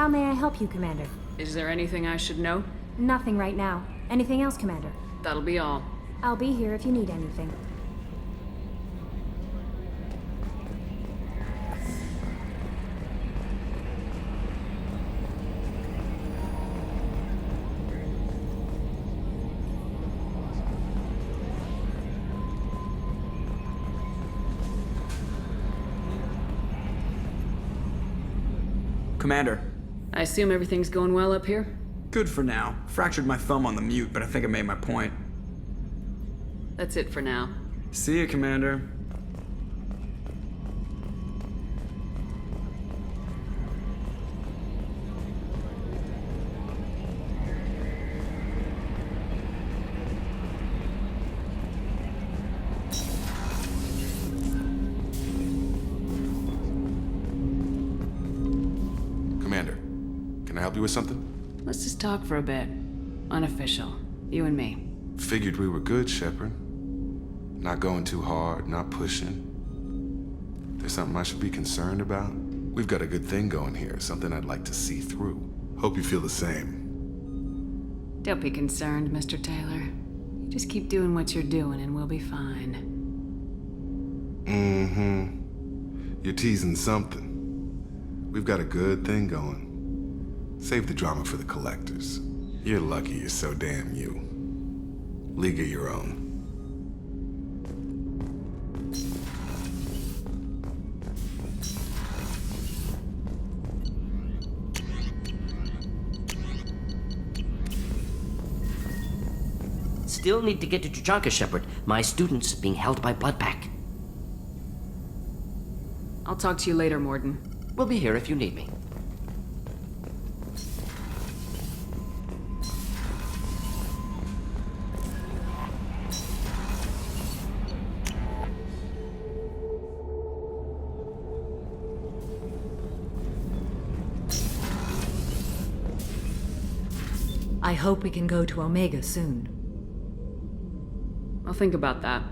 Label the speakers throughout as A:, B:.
A: How may I help you, Commander?
B: Is there anything I should know?
A: Nothing right now. Anything else, Commander?
B: That'll be all.
A: I'll be here if you need anything.
C: Commander.
B: I assume everything's going well up here?
C: Good for now. Fractured my thumb on the mute, but I think I made my point.
B: That's it for now.
C: See you, Commander.
D: Commander, can I help you with something?
B: Let's just talk for a bit. Unofficial. You and me.
D: Figured we were good, Shepard. Not going too hard, not pushing. There's something I should be concerned about? We've got a good thing going here, something I'd like to see through. Hope you feel the same.
B: Don't be concerned, Mr. Taylor. You just keep doing what you're doing and we'll be fine.
D: You're teasing something. We've got a good thing going. Save the drama for the collectors. You're lucky you're so damn you. League of your own.
E: Still need to get to Tuchanka, Shepard. My student's being held by Bloodpack.
B: I'll talk to you later, Mordin.
E: We'll be here if you need me.
F: I hope we can go to Omega soon.
B: I'll think about that.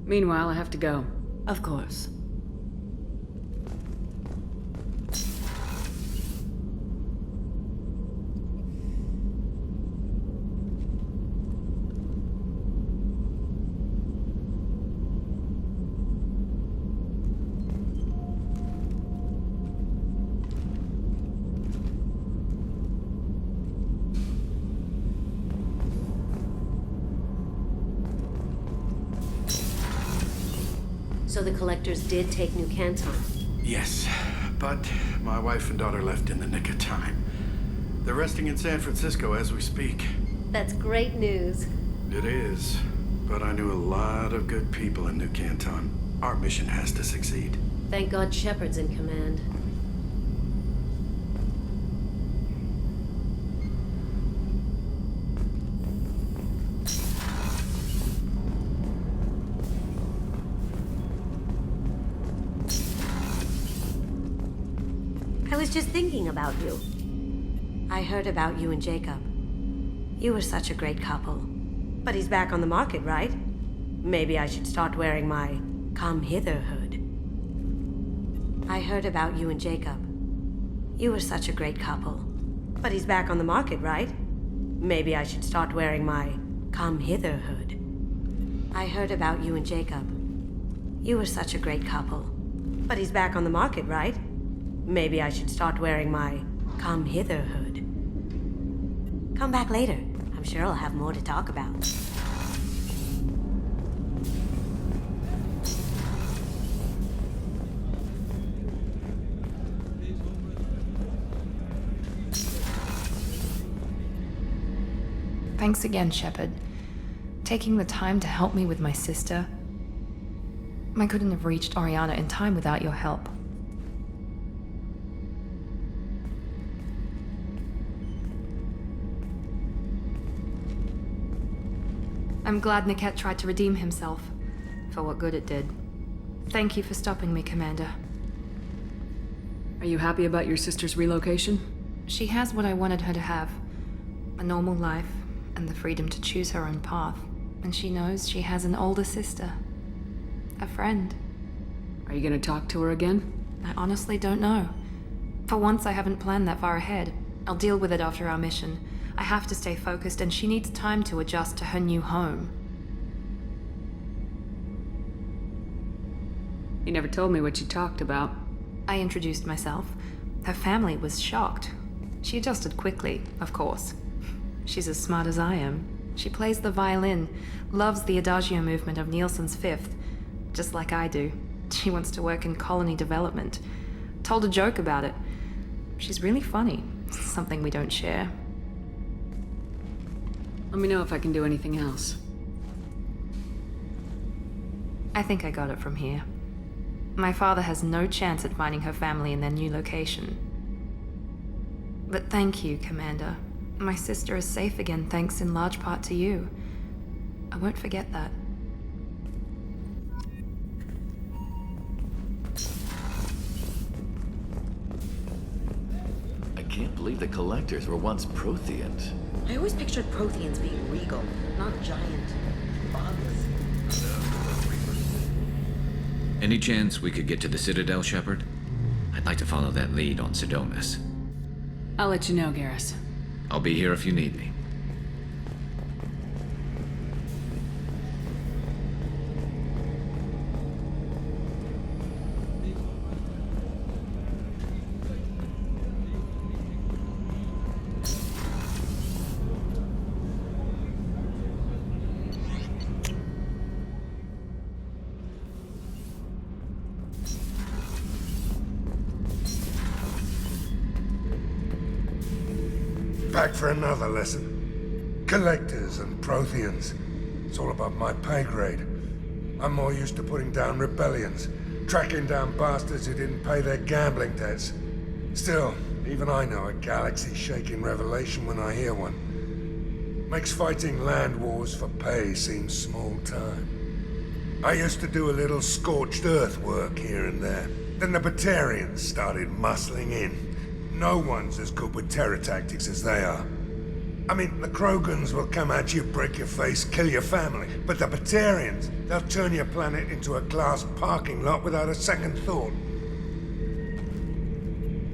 B: Meanwhile, I have to go.
F: Of course.
G: So the collectors did take New Canton.
H: Yes, but my wife and daughter left in the nick of time. They're resting in San Francisco as we speak.
G: That's great news.
H: It is, but I knew a lot of good people in New Canton. Our mission has to succeed.
G: Thank God Shepard's in command. I was just thinking about you. I heard about you and Jacob. You were such a great couple. But he's back on the market, right? Maybe I should start wearing my come hither hood. I heard about you and Jacob. You were such a great couple. But he's back on the market, right? Maybe I should start wearing my come hither hood. I heard about you and Jacob. You were such a great couple. But he's back on the market, right? Maybe I should start wearing my come hither hood. Come back later. I'm sure I'll have more to talk about.
I: Thanks again, Shepard. Taking the time to help me with my sister. I couldn't have reached Oriana in time without your help. I'm glad Niket tried to redeem himself, for what good it did. Thank you for stopping me, Commander.
B: Are you happy about your sister's relocation?
I: She has what I wanted her to have. A normal life, and the freedom to choose her own path. And she knows she has an older sister. A friend.
B: Are you gonna talk to her again?
I: I honestly don't know. For once, I haven't planned that far ahead. I'll deal with it after our mission. I have to stay focused, and she needs time to adjust to her new home.
B: You never told me what you talked about.
I: I introduced myself. Her family was shocked. She adjusted quickly, of course. She's as smart as I am. She plays the violin, loves the Adagio movement of Nielsen's Fifth, just like I do. She wants to work in colony development. Told a joke about it. She's really funny. Something we don't share.
B: Let me know if I can do anything else.
I: I think I got it from here. My father has no chance at finding her family in their new location. But thank you, Commander. My sister is safe again thanks in large part to you. I won't forget that.
J: I can't believe the Collectors were once Protheans.
K: I always pictured Protheans being regal, not giant bugs.
L: Any chance we could get to the Citadel, Shepard? I'd like to follow that lead on Sodomus.
B: I'll let you know, Garrus.
L: I'll be here if you need me.
M: Back for another lesson. Collectors and Protheans. It's all above my pay grade. I'm more used to putting down rebellions, tracking down bastards who didn't pay their gambling debts. Still, even I know a galaxy-shaking revelation when I hear one. Makes fighting land wars for pay seem small time. I used to do a little scorched earth work here and there. Then the Batarians started muscling in. No one's as good with terror tactics as they are. I mean, the Krogans will come at you, break your face, kill your family. But the Batarians, they'll turn your planet into a glass parking lot without a second thought.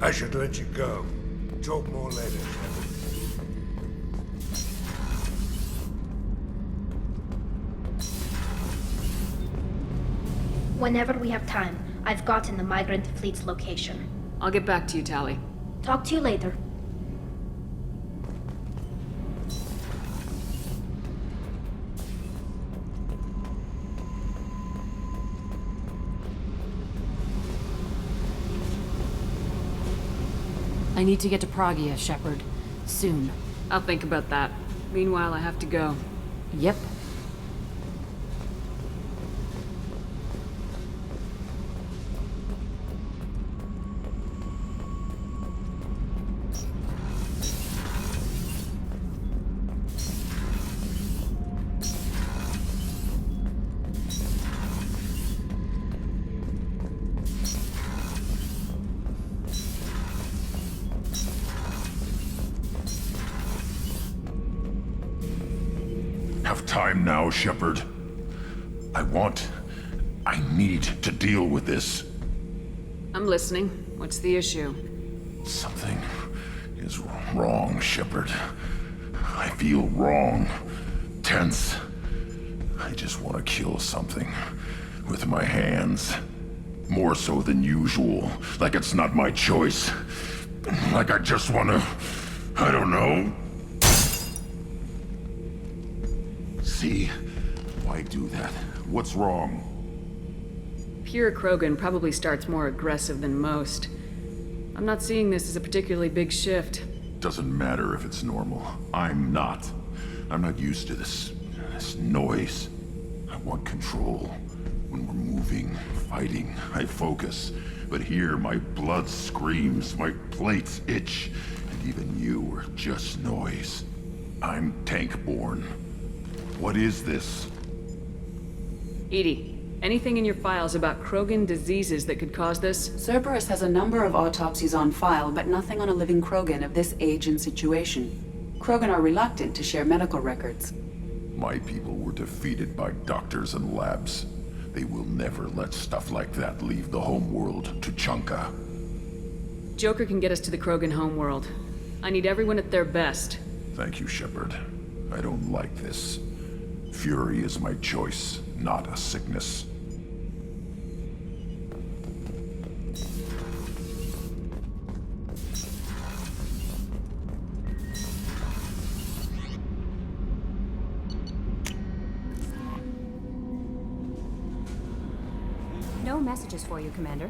M: I should let you go. Talk more later.
N: Whenever we have time, I've gotten the migrant fleet's location.
B: I'll get back to you, Tali.
N: Talk to you later.
F: I need to get to Pragia, Shepard. Soon.
B: I'll think about that. Meanwhile, I have to go.
F: Yep.
O: Have time now, Shepard. I need to deal with this.
B: I'm listening. What's the issue?
O: Something is wrong, Shepard. I feel wrong. Tense. I just want to kill something. With my hands. More so than usual. Like it's not my choice. Like I just want to... I don't know. See? Why do that? What's wrong?
B: Pure Krogan probably starts more aggressive than most. I'm not seeing this as a particularly big shift.
O: Doesn't matter if it's normal. I'm not. I'm not used to this noise. I want control. When we're moving, fighting, I focus. But here, my blood screams, my plates itch, and even you are just noise. I'm tank-born. What is this?
B: EDI, anything in your files about Krogan diseases that could cause this?
P: Cerberus has a number of autopsies on file, but nothing on a living Krogan of this age and situation. Krogan are reluctant to share medical records.
O: My people were defeated by doctors and labs. They will never let stuff like that leave the homeworld, Tuchanka.
B: Joker can get us to the Krogan homeworld. I need everyone at their best.
O: Thank you, Shepard. I don't like this. Fury is my choice, not a sickness.
A: No messages for you, Commander.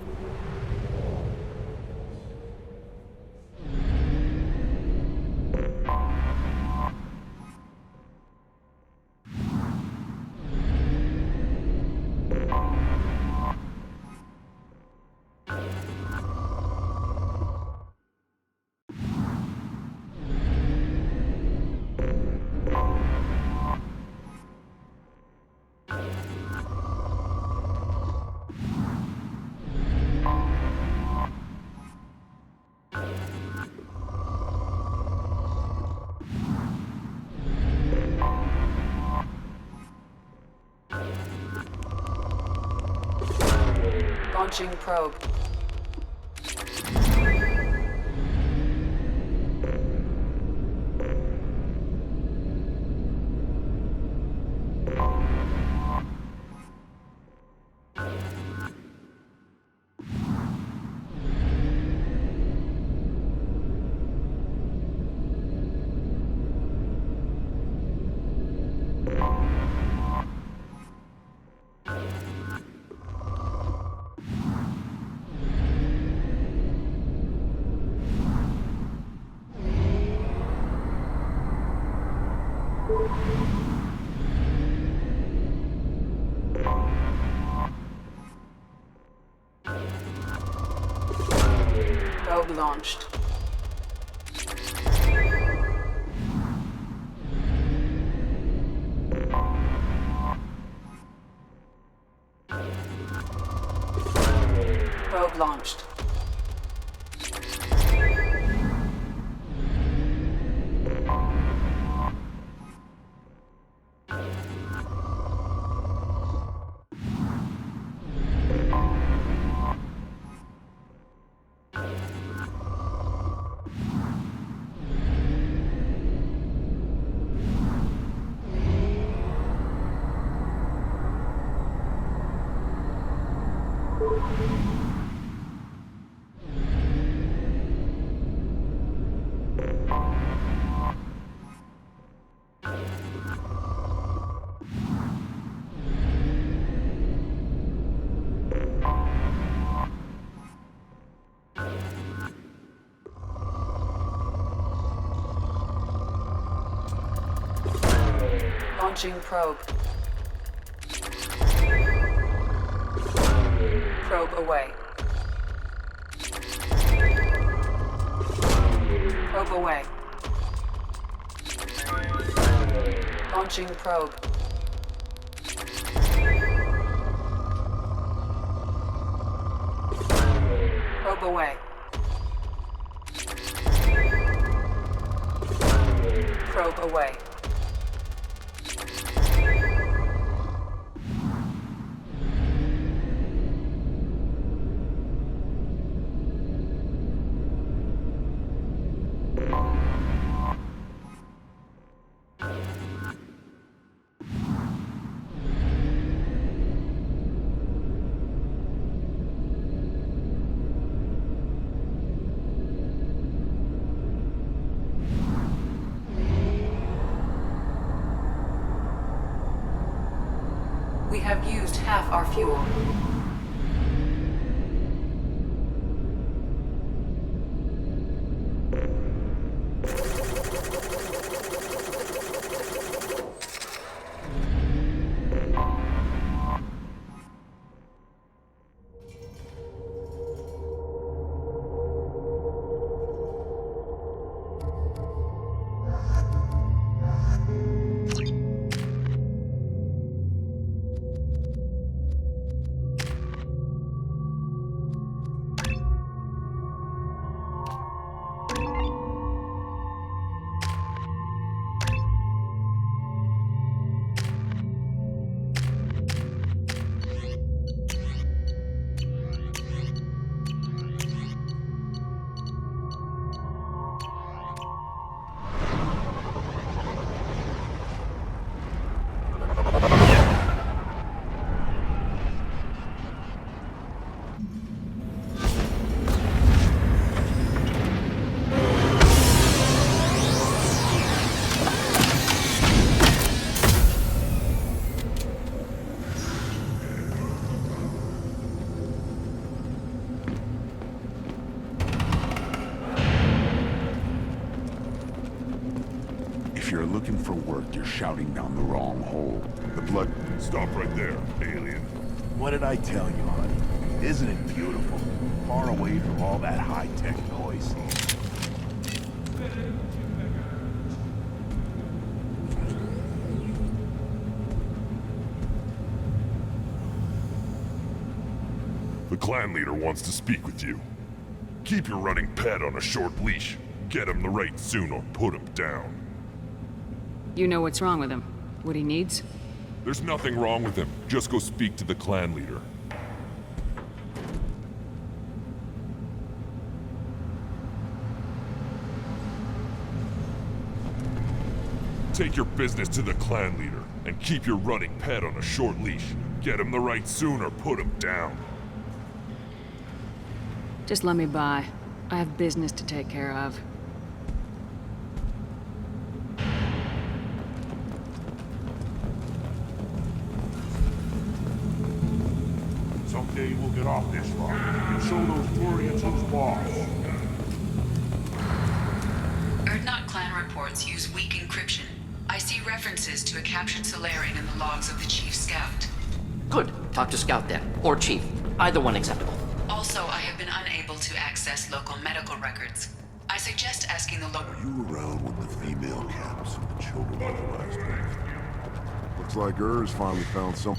P: Launching probe. Probe launched. Probe launched. Launching probe. Probe away. Probe away. Launching probe. Probe away. Probe away. We have used half our fuel.
O: for work, you're shouting down the wrong hole. The blood... Stop right there, alien.
Q: What did I tell you, honey? Isn't it beautiful? Far away from all that high-tech noise.
O: The clan leader wants to speak with you. Keep your running pet on a short leash. Get him the right soon or put him down.
B: You know what's wrong with him? What he needs?
O: There's nothing wrong with him. Just go speak to the clan leader. Take your business to the clan leader, and keep your running pet on a short leash. Get him the right soon or put him down.
B: Just let me by. I have business to take care of.
Q: Someday we'll get off this rock and show those Turians who's boss.
P: Erdnot clan reports use weak encryption. I see references to a captured Solarian in the logs of the Chief Scout.
E: Good. Talk to Scout then. Or Chief. Either one acceptable.
P: Also, I have been unable to access local medical records. I suggest asking the local...
O: Are you around when the female caps and the children were the last days? Looks like Urs finally found some...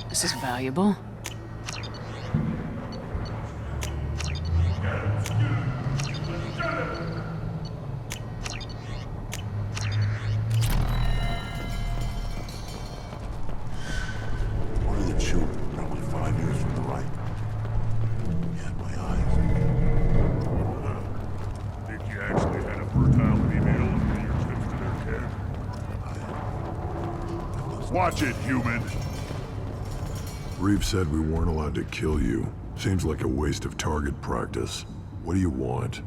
B: This is valuable.
O: One of the children, probably 5 years from the right. He had my eyes. Think you actually had a fertile female under your trips to their camp? Watch it, human!
R: Reeve said we weren't allowed to kill you. Seems like a waste of target practice. What do you want?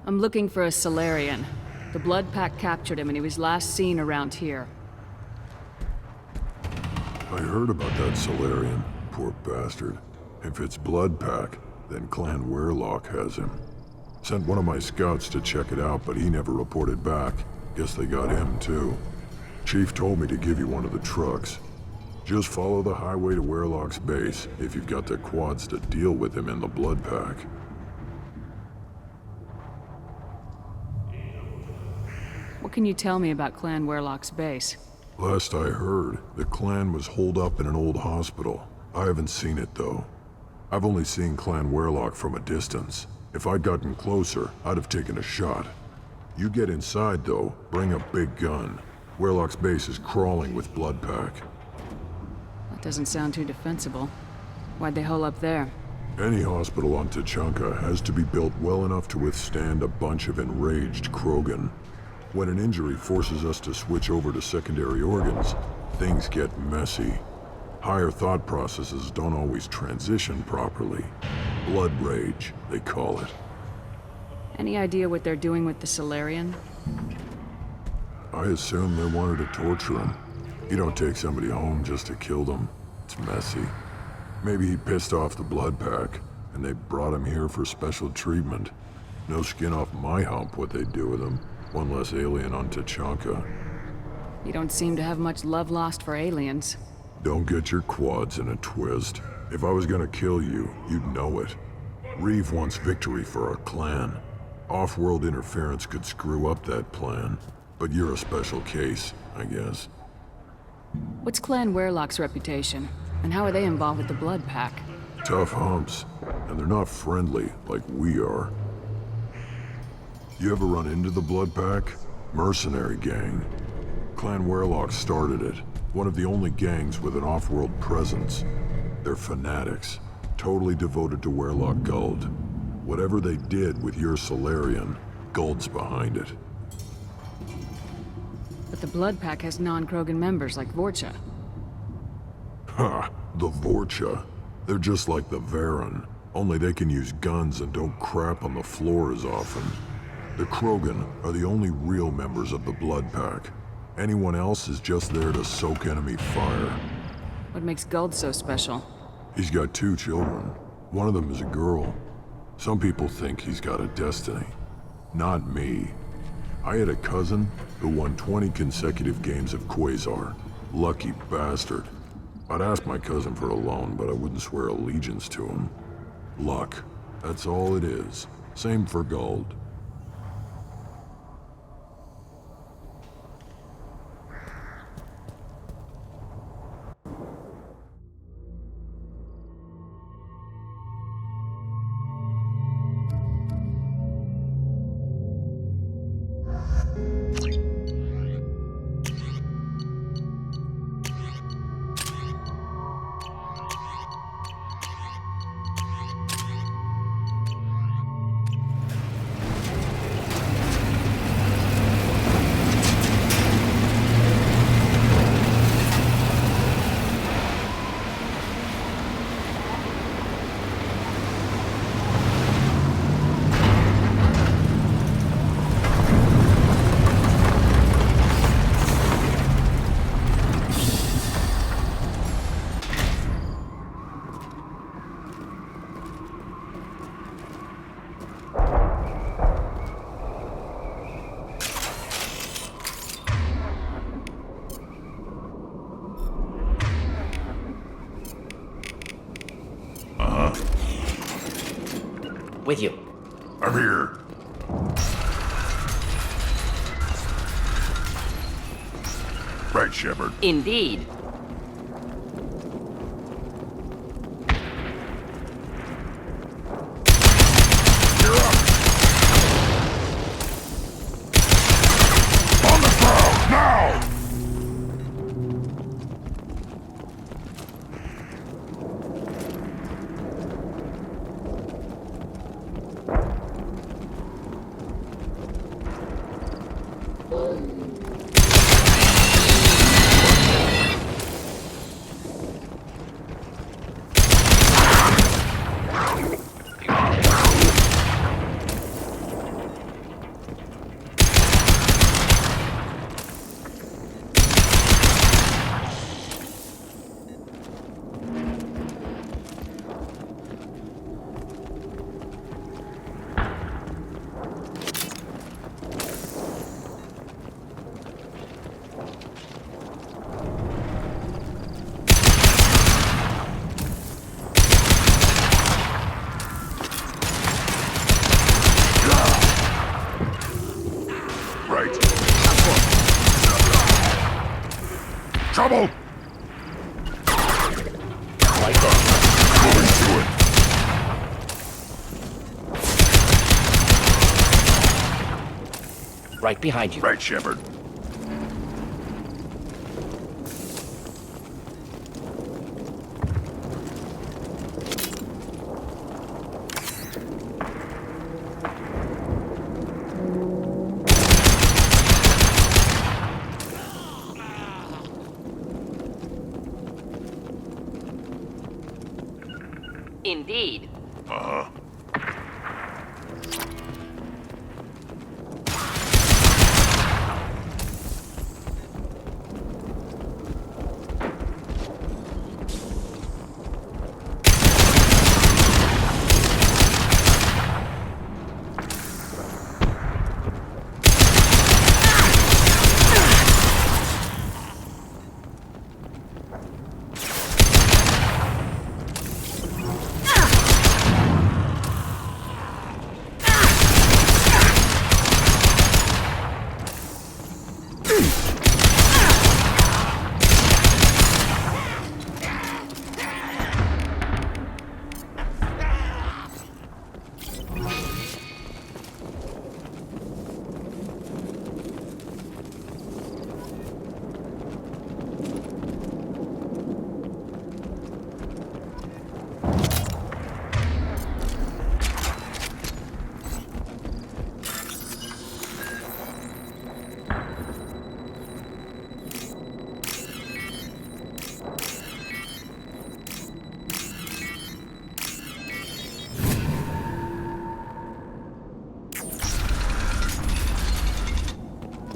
B: I'm looking for a Solarian. The Blood Pack captured him and he was last seen around here.
R: I heard about that Solarian. Poor bastard. If it's Blood Pack, then Clan Werelock has him. Sent one of my scouts to check it out, but he never reported back. Guess they got him too. Chief told me to give you one of the trucks. Just follow the highway to Werelock's base if you've got the quads to deal with him in the Blood Pack.
B: What can you tell me about Clan Werelock's base?
R: Last I heard, the clan was holed up in an old hospital. I haven't seen it though. I've only seen Clan Werelock from a distance. If I'd gotten closer, I'd have taken a shot. You get inside though, bring a big gun. Werelock's base is crawling with Blood Pack.
B: That doesn't sound too defensible. Why'd they hole up there?
R: Any hospital on Tuchanka has to be built well enough to withstand a bunch of enraged Krogan. When an injury forces us to switch over to secondary organs, things get messy. Higher thought processes don't always transition properly. Blood rage, they call it.
B: Any idea what they're doing with the Solarian?
R: I assume they wanted to torture him. You don't take somebody home just to kill them. It's messy. Maybe he pissed off the Blood Pack, and they brought him here for special treatment. No skin off my hump what they'd do with him. One less alien on Tuchanka.
B: You don't seem to have much love lost for aliens.
R: Don't get your quads in a twist. If I was gonna kill you, you'd know it. Reeve wants victory for our clan. Off-world interference could screw up that plan. But you're a special case, I guess.
B: What's Clan Werelock's reputation? And how are they involved with the Blood Pack?
R: Tough humps. And they're not friendly like we are. You ever run into the Blood Pack? Mercenary gang. Clan Werelock started it. One of the only gangs with an off-world presence. They're fanatics. Totally devoted to Werelock Guld. Whatever they did with your Solarian, Guld's behind it.
B: But the Blood Pack has non-Krogan members like Vorcha.
R: Ha! The Vorcha. They're just like the Varen. Only they can use guns and don't crap on the floor as often. The Krogan are the only real members of the Blood Pack. Anyone else is just there to soak enemy fire.
B: What makes Guld so special?
R: He's got 2 children. One of them is a girl. Some people think he's got a destiny. Not me. I had a cousin who won 20 consecutive games of Quasar. Lucky bastard. I'd ask my cousin for a loan, but I wouldn't swear allegiance to him. Luck. That's all it is. Same for gold.
E: With you.
O: I'm here. Right, Shepard.
E: Indeed.
O: On the ground, now! Trouble!
E: Right there.
O: Moving to it.
E: Right behind you.
O: Right, Shepard.
E: Indeed.
O: Uh-huh.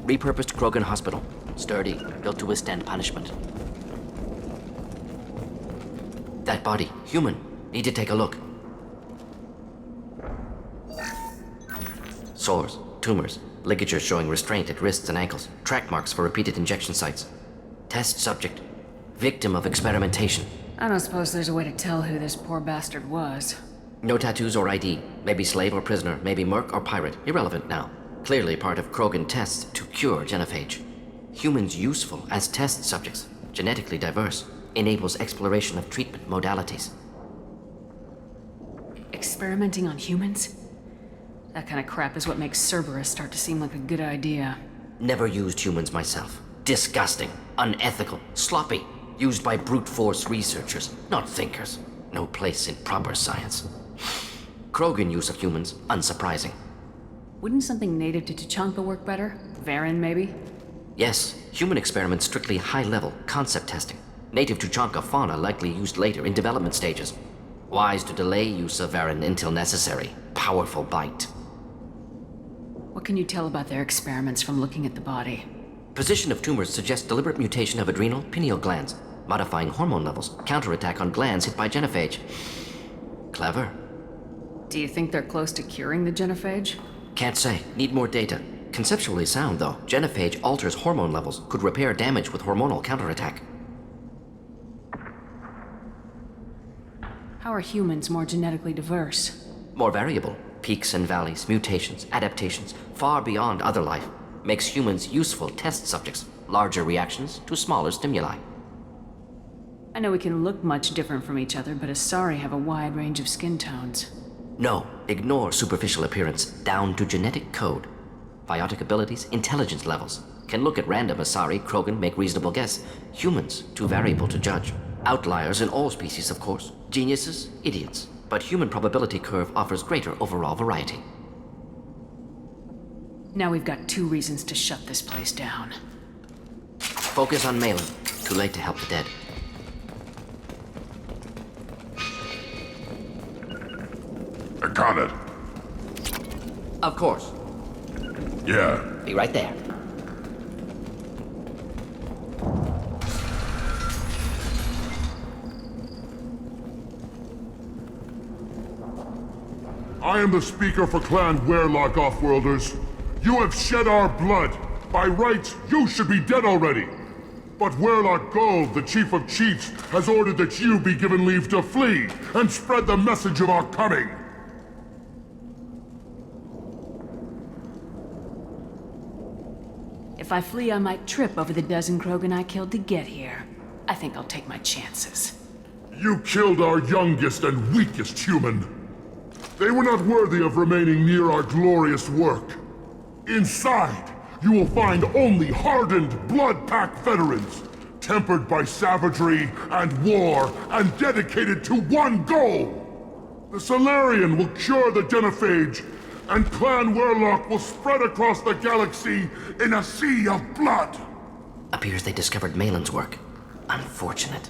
E: Repurposed Krogan Hospital. Sturdy, built to withstand punishment. That body, human. Need to take a look. Sores, tumors, ligatures showing restraint at wrists and ankles, track marks for repeated injection sites. Test subject. Victim of experimentation.
B: I don't suppose there's a way to tell who this poor bastard was.
E: No tattoos or ID. Maybe slave or prisoner, maybe merc or pirate. Irrelevant now. Clearly part of Krogan tests to cure genophage. Humans useful as test subjects. Genetically diverse. Enables exploration of treatment modalities.
B: Experimenting on humans? That kind of crap is what makes Cerberus start to seem like a good idea.
E: Never used humans myself. Disgusting. Unethical. Sloppy. Used by brute force researchers, not thinkers. No place in proper science. Krogan use of humans, unsurprising.
B: Wouldn't something native to Tuchanka work better? Varen, maybe?
E: Yes, human experiments strictly high-level, concept testing. Native Tuchanka fauna likely used later in development stages. Wise to delay use of Varen until necessary. Powerful bite.
B: What can you tell about their experiments from looking at the body?
E: Position of tumors suggests deliberate mutation of adrenal, pineal glands, modifying hormone levels, counterattack on glands hit by genophage. Clever.
B: Do you think they're close to curing the genophage?
E: Can't say. Need more data. Conceptually sound, though. Genophage alters hormone levels, could repair damage with hormonal counterattack.
B: How are humans more genetically diverse?
E: More variable. Peaks and valleys, mutations, adaptations, far beyond other life. Makes humans useful test subjects. Larger reactions to smaller stimuli.
B: I know we can look much different from each other, but Asari have a wide range of skin tones.
E: No, ignore superficial appearance, down to genetic code. Biotic abilities, intelligence levels. Can look at random Asari, Krogan, make reasonable guess. Humans, too variable to judge. Outliers in all species, of course. Geniuses, idiots. But human probability curve offers greater overall variety.
B: Now we've got 2 reasons to shut this place down.
E: Focus on Malin. Too late to help the dead.
O: I got it.
E: Of course.
O: Yeah.
E: Be right there.
O: I am the speaker for Clan Werlock, Offworlders. You have shed our blood. By rights, you should be dead already. But Werlock Gold, the Chief of Chiefs, has ordered that you be given leave to flee and spread the message of our coming.
B: If I flee, I might trip over the dozen Krogan I killed to get here. I think I'll take my chances.
O: You killed our youngest and weakest human. They were not worthy of remaining near our glorious work. Inside, you will find only hardened, blood-packed veterans, tempered by savagery and war, and dedicated to one goal. The Solarian will cure the genophage, and Clan Werlock will spread across the galaxy in a sea of blood.
E: Appears they discovered Malin's work. Unfortunate.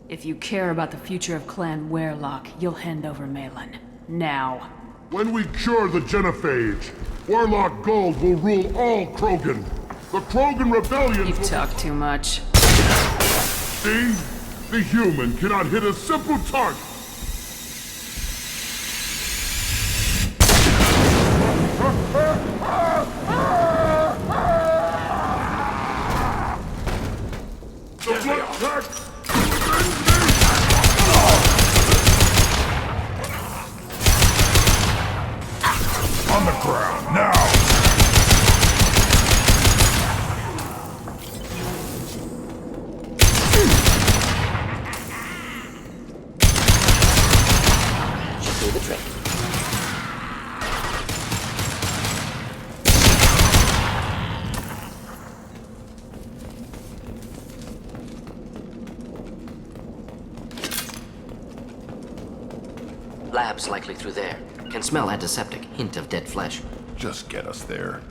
B: If you care about the future of Clan Werlock, you'll hand over Malin. Now.
O: When we cure the genophage, Werlock Gold will rule all Krogan. The Krogan rebellion.
B: You talk too much.
O: See? The human cannot hit a simple target. The blood pack. On the ground, now!
E: Should do the trick. Lab's likely through there. Can smell antiseptic, hint of dead flesh.
O: Just get us there.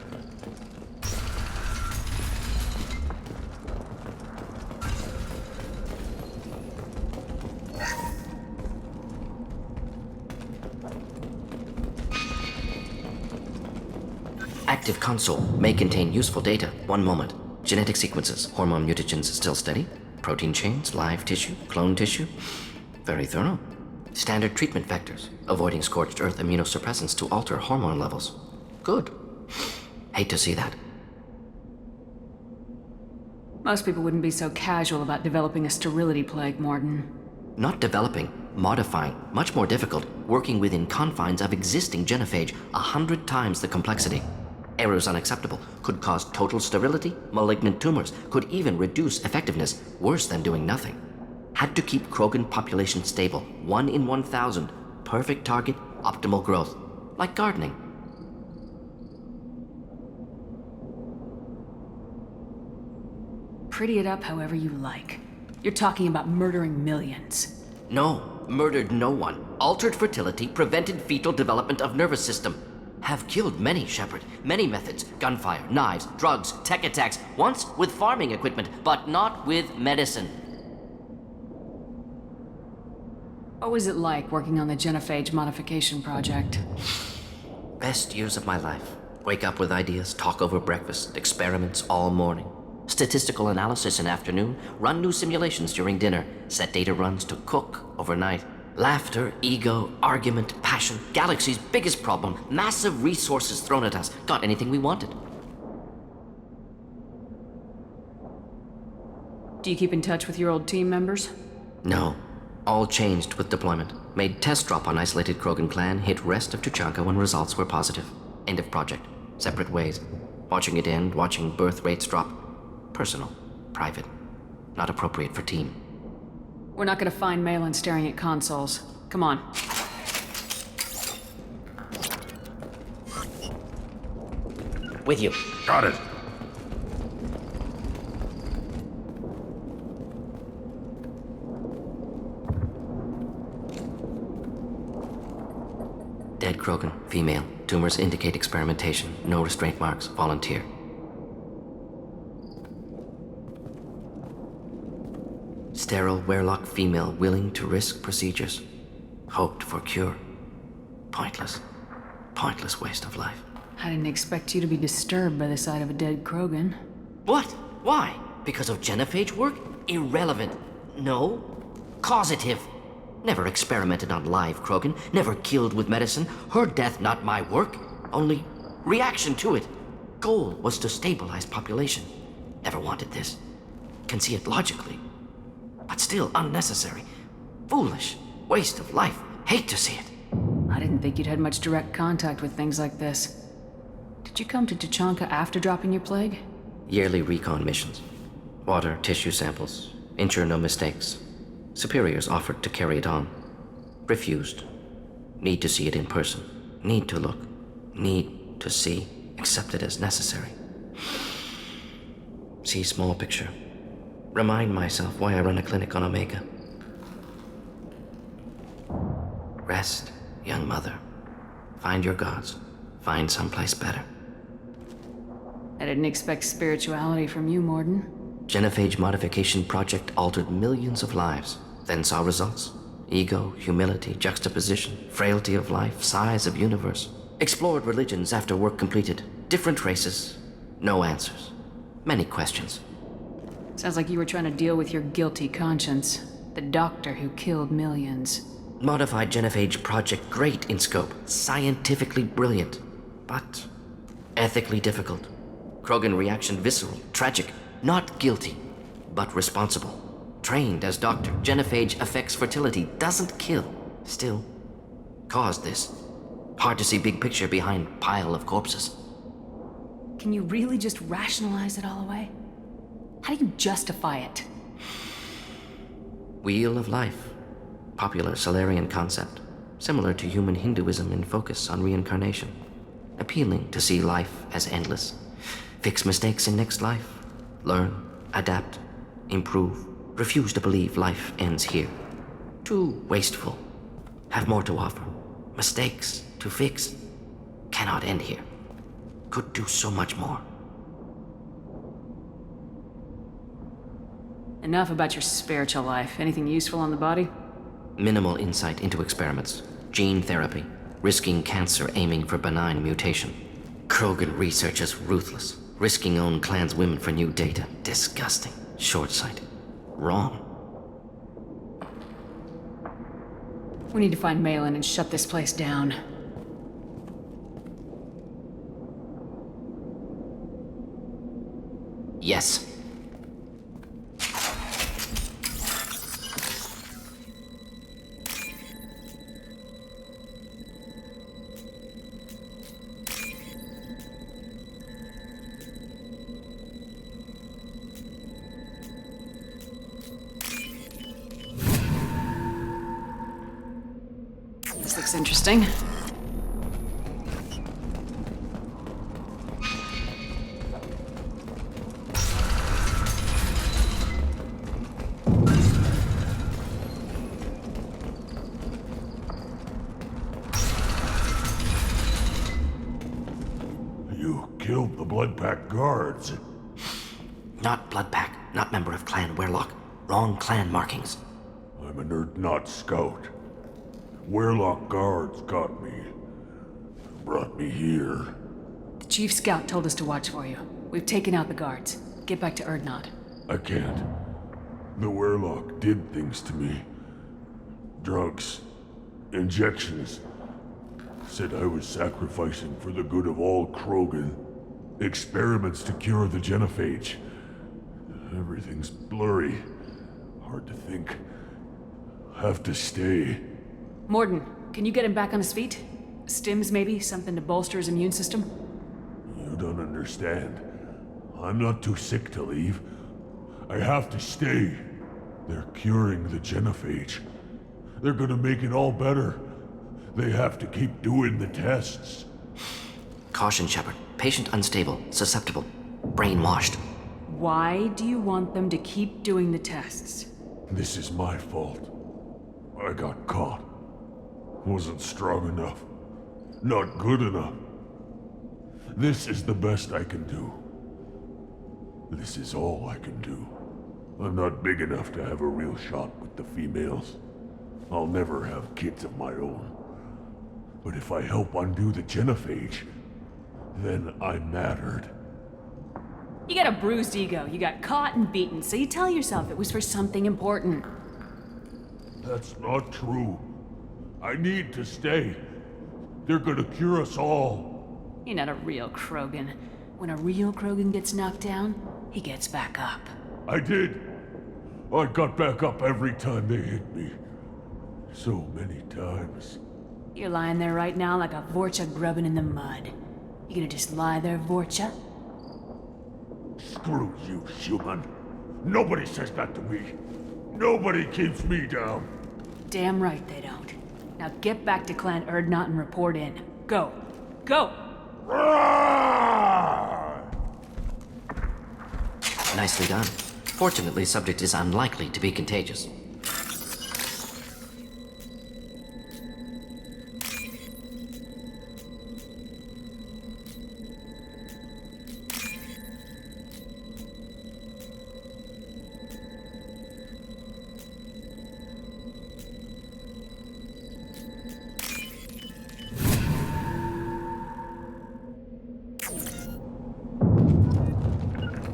E: Active console may contain useful data. 1 moment. Genetic sequences, hormone mutagens still steady. Protein chains, live tissue, clone tissue. Very thorough. Standard treatment vectors, avoiding scorched earth immunosuppressants to alter hormone levels. Good. Hate to see that.
B: Most people wouldn't be so casual about developing a sterility plague, Mordin.
E: Not developing, modifying, much more difficult, working within confines of existing genophage, 100 times the complexity. Errors unacceptable, could cause total sterility, malignant tumors, could even reduce effectiveness, worse than doing nothing. Had to keep Krogan population stable, 1 in 1,000, perfect target, optimal growth, like gardening.
B: Pretty it up however you like. You're talking about murdering millions.
E: No, murdered no one. Altered fertility, prevented fetal development of nervous system. Have killed many, Shepard. Many methods. Gunfire, knives, drugs, tech attacks. Once with farming equipment, but not with medicine.
B: What was it like working on the genophage modification project?
E: Best years of my life. Wake up with ideas, talk over breakfast, experiments all morning. Statistical analysis in afternoon, run new simulations during dinner, set data runs to cook overnight. Laughter, ego, argument, passion, galaxy's biggest problem, massive resources thrown at us. Got anything we wanted.
B: Do you keep in touch with your old team members?
E: No. All changed with deployment. Made test drop on isolated Krogan clan, hit rest of Tuchanka when results were positive. End of project. Separate ways. Watching it end, watching birth rates drop. Personal. Private. Not appropriate for team.
B: We're not gonna find Malin staring at consoles. Come on.
E: With you.
O: Got it.
E: Dead Krogan, female. Tumors indicate experimentation. No restraint marks. Volunteer. Sterile Werlock female willing to risk procedures. Hoped for cure. Pointless. Pointless waste of life.
B: I didn't expect you to be disturbed by the sight of a dead Krogan.
E: What? Why? Because of genophage work? Irrelevant. No. Causative. Never experimented on live Krogan. Never killed with medicine. Her death not my work. Only reaction to it. Goal was to stabilize population. Never wanted this. Can see it logically. But still unnecessary. Foolish. Waste of life. Hate to see it.
B: I didn't think you'd had much direct contact with things like this. Did you come to Tuchanka after dropping your plague?
E: Yearly recon missions. Water, tissue samples. Ensure no mistakes. Superiors offered to carry it on. Refused. Need to see it in person. Need to look. Need to see. Accepted as necessary. See small picture. Remind myself why I run a clinic on Omega. Rest, young mother. Find your gods. Find someplace better.
B: I didn't expect spirituality from you, Mordin.
E: Genophage modification project altered millions of lives, then saw results. Ego, humility, juxtaposition, frailty of life, size of universe. Explored religions after work completed. Different races. No answers. Many questions.
B: Sounds like you were trying to deal with your guilty conscience. The doctor who killed millions.
E: Modified genophage project great in scope. Scientifically brilliant. But ethically difficult. Krogan reaction visceral, tragic. Not guilty, but responsible. Trained as doctor, genophage affects fertility, doesn't kill. Still, caused this. Hard to see big picture behind pile of corpses.
B: Can you really just rationalize it all away? How do you justify it?
E: Wheel of life. Popular Solarian concept. Similar to human Hinduism in focus on reincarnation. Appealing to see life as endless. Fix mistakes in next life. Learn, adapt, improve. Refuse to believe life ends here. Too wasteful. Have more to offer. Mistakes to fix. Cannot end here. Could do so much more.
B: Enough about your spiritual life. Anything useful on the body?
E: Minimal insight into experiments. Gene therapy. Risking cancer aiming for benign mutation. Krogan researchers ruthless. Risking own clan's women for new data. Disgusting. Short-sighted. Wrong.
B: We need to find Malin and shut this place down.
E: Yes.
B: This looks interesting.
O: You killed the Blood Pack guards.
E: Not Blood Pack, not member of Clan Werlock. Wrong clan markings.
O: I'm a nerd not scout. Werlock guards got me. Brought me here.
B: The Chief Scout told us to watch for you. We've taken out the guards. Get back to Erdnot.
O: I can't. The Werlock did things to me. Drugs. Injections. Said I was sacrificing for the good of all Krogan. Experiments to cure the genophage. Everything's blurry. Hard to think. Have to stay.
B: Mordin, can you get him back on his feet? Stims, maybe? Something to bolster his immune system?
O: You don't understand. I'm not too sick to leave. I have to stay. They're curing the genophage. They're gonna make it all better. They have to keep doing the tests.
E: Caution, Shepard. Patient unstable, susceptible, brainwashed.
B: Why do you want them to keep doing the tests?
O: This is my fault. I got caught. Wasn't strong enough. Not good enough. This is the best I can do. This is all I can do. I'm not big enough to have a real shot with the females. I'll never have kids of my own. But if I help undo the genophage, then I mattered.
B: You got a bruised ego. You got caught and beaten, so you tell yourself it was for something important.
O: That's not true. I need to stay. They're gonna cure us all.
B: You're not a real Krogan. When a real Krogan gets knocked down, he gets back up.
O: I did. I got back up every time they hit me. So many times.
B: You're lying there right now like a Vorcha grubbing in the mud. You gonna just lie there, Vorcha?
O: Screw you, human. Nobody says that to me. Nobody keeps me down.
B: Damn right they don't. Now get back to Clan Erdnot and report in. Go. Go!
E: Nicely done. Fortunately, subject is unlikely to be contagious.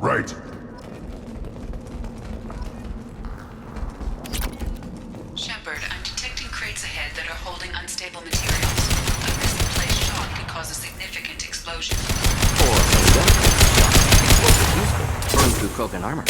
O: Right.
P: Shepard, I'm detecting crates ahead that are holding unstable materials. A misplaced shot could cause a significant explosion.
E: Or a gun. Explosive useful. Burn through Krogan armor.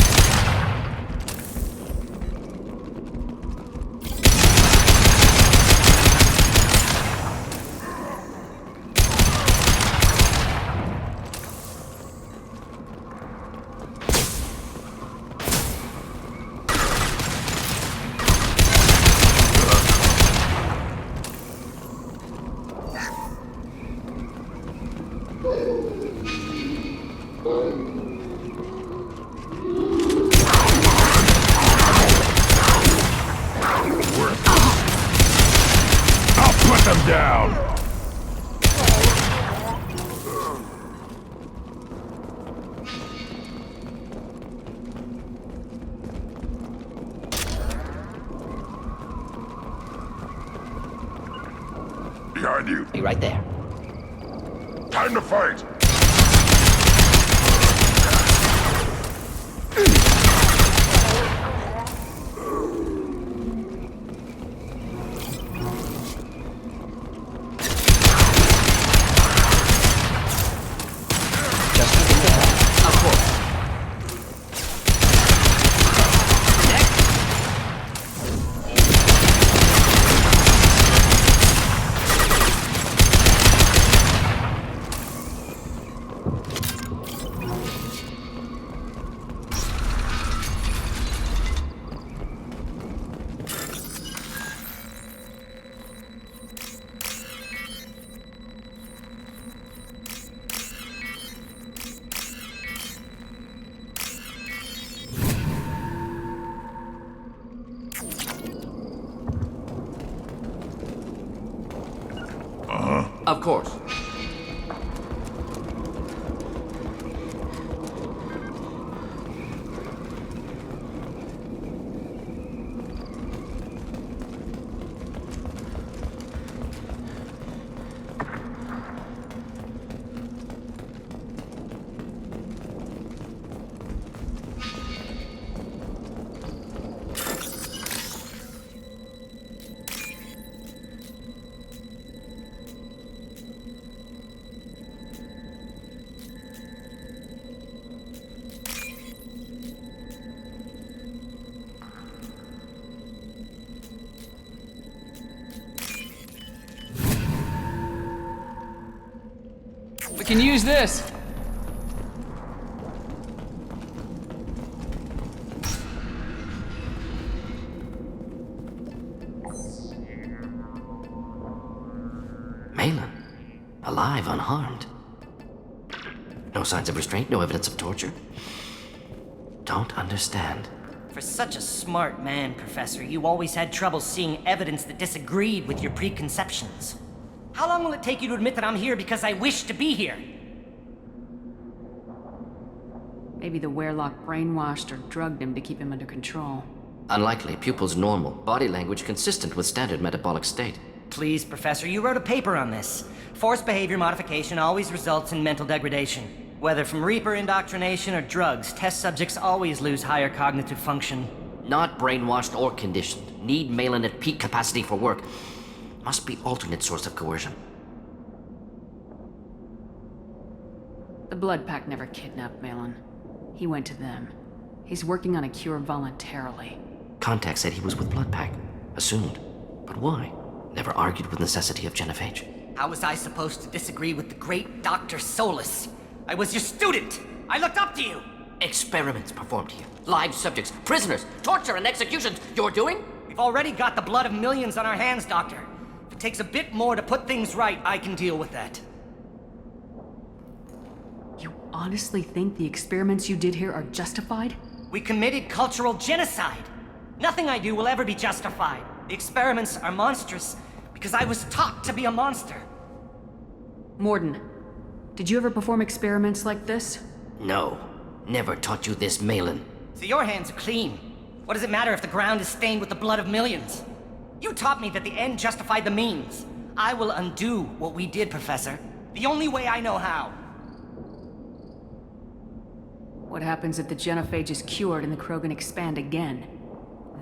O: Put them down! Behind you.
E: Be right there.
O: Time to fight!
E: Of course.
B: We can use this.
E: Malin, alive, unharmed. No signs of restraint, no evidence of torture. Don't understand.
S: For such a smart man, Professor, you always had trouble seeing evidence that disagreed with your preconceptions. How long will it take you to admit that I'm here because I wish to be here?
B: Maybe the Werelock brainwashed or drugged him to keep him under control.
E: Unlikely. Pupil's normal. Body language consistent with standard metabolic state.
S: Please, Professor, you wrote a paper on this. Forced behavior modification always results in mental degradation. Whether from Reaper indoctrination or drugs, test subjects always lose higher cognitive function.
E: Not brainwashed or conditioned. Need Malin at peak capacity for work. Must be alternate source of coercion.
B: The Blood Pack never kidnapped Malin. He went to them. He's working on a cure voluntarily.
E: Contact said he was with Blood Pack. Assumed. But why? Never argued with necessity of genophage.
S: How was I supposed to disagree with the great Dr. Solus? I was your student! I looked up to you!
E: Experiments performed here. Live subjects, prisoners, torture and executions. You're doing?
S: We've already got the blood of millions on our hands, Doctor. If it takes a bit more to put things right, I can deal with that.
B: You honestly think the experiments you did here are justified?
S: We committed cultural genocide. Nothing I do will ever be justified. The experiments are monstrous because I was taught to be a monster.
B: Mordin, did you ever perform experiments like this?
E: No. Never taught you this, Malin.
S: So your hands are clean. What does it matter if the ground is stained with the blood of millions? You taught me that the end justified the means. I will undo what we did, Professor. The only way I know how.
B: What happens if the genophage is cured and the Krogan expand again?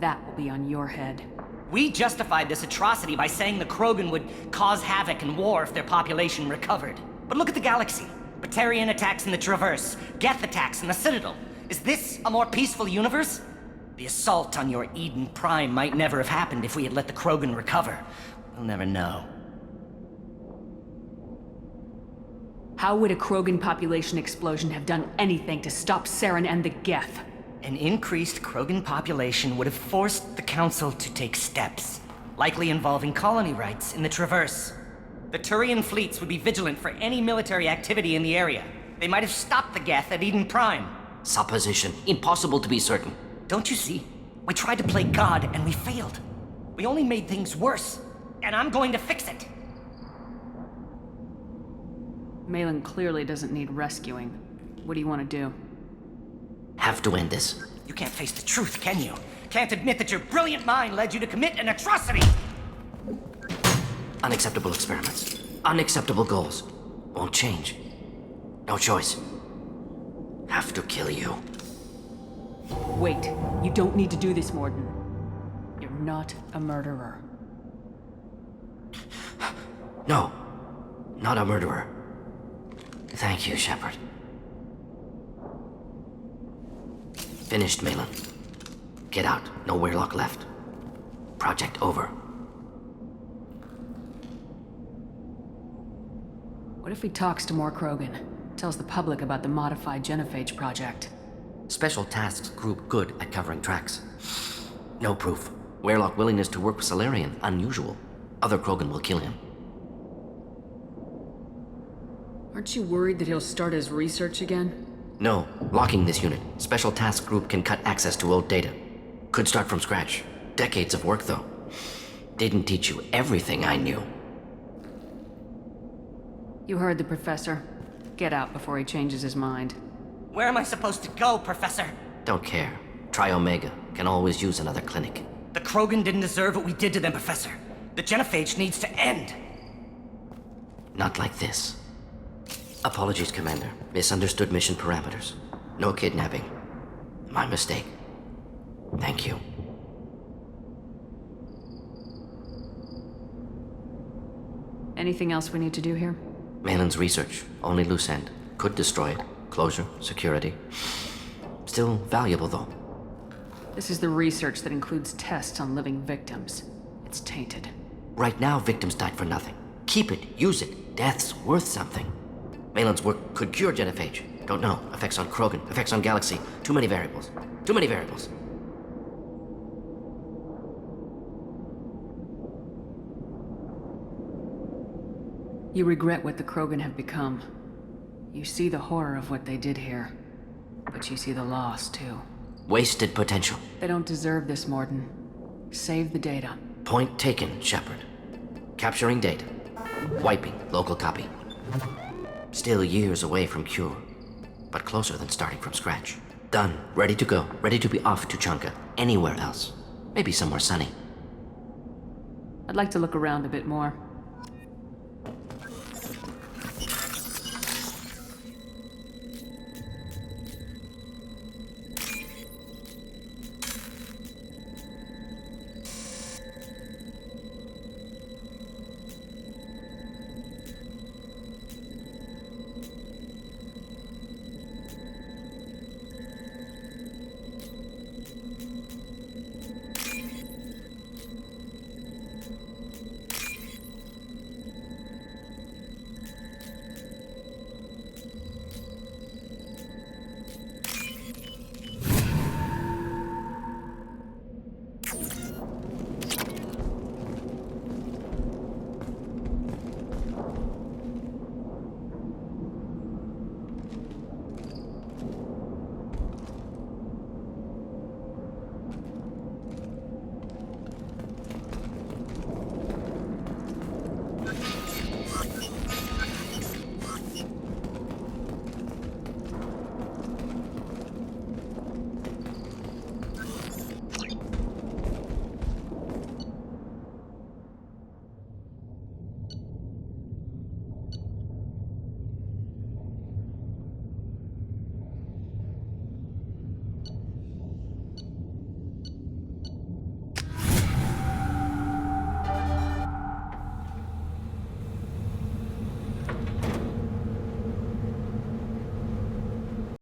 B: That will be on your head.
S: We justified this atrocity by saying the Krogan would cause havoc and war if their population recovered. But look at the galaxy. Batarian attacks in the Traverse, Geth attacks in the Citadel. Is this a more peaceful universe? The assault on your Eden Prime might never have happened if we had let the Krogan recover. We'll never know.
B: How would a Krogan population explosion have done anything to stop Saren and the Geth?
S: An increased Krogan population would have forced the Council to take steps, likely involving colony rights in the Traverse. The Turian fleets would be vigilant for any military activity in the area. They might have stopped the Geth at Eden Prime.
E: Supposition. Impossible to be certain.
S: Don't you see? We tried to play God and we failed. We only made things worse, and I'm going to fix it.
B: Malin clearly doesn't need rescuing. What do you want to do?
E: Have to end this.
S: You can't face the truth, can you? Can't admit that your brilliant mind led you to commit an atrocity!
E: Unacceptable experiments. Unacceptable goals. Won't change. No choice. Have to kill you.
B: Wait. You don't need to do this, Mordin. You're not a murderer.
E: No. Not a murderer. Thank you, Shepard. Finished, Malin. Get out. No Werelock left. Project over.
B: What if he talks to more Krogan? Tells the public about the modified genophage project?
E: Special Tasks Group good at covering tracks. No proof. Werelock willingness to work with Salarian, unusual. Other Krogan will kill him.
B: Aren't you worried that he'll start his research again?
E: No. Locking this unit. Special Task Group can cut access to old data. Could start from scratch. Decades of work, though. Didn't teach you everything I knew.
B: You heard the professor. Get out before he changes his mind.
S: Where am I supposed to go, Professor?
E: Don't care. Try Omega. Can always use another clinic.
S: The Krogan didn't deserve what we did to them, Professor. The genophage needs to end.
E: Not like this. Apologies, Commander. Misunderstood mission parameters. No kidnapping. My mistake. Thank you.
B: Anything else we need to do here?
E: Malin's research. Only loose end. Could destroy it. Closure. Security. Still valuable, though.
B: This is the research that includes tests on living victims. It's tainted.
E: Right now, victims died for nothing. Keep it. Use it. Death's worth something. Malin's work could cure genophage. Don't know. Effects on Krogan. Effects on Galaxy. Too many variables. Too many variables.
B: You regret what the Krogan have become. You see the horror of what they did here. But you see the loss, too.
E: Wasted potential.
B: They don't deserve this, Mordin. Save the data.
E: Point taken, Shepard. Capturing data. Wiping local copy. Still years away from cure, but closer than starting from scratch. Done. Ready to go. Ready to be off to Chunka. Anywhere else. Maybe somewhere sunny.
B: I'd like to look around a bit more.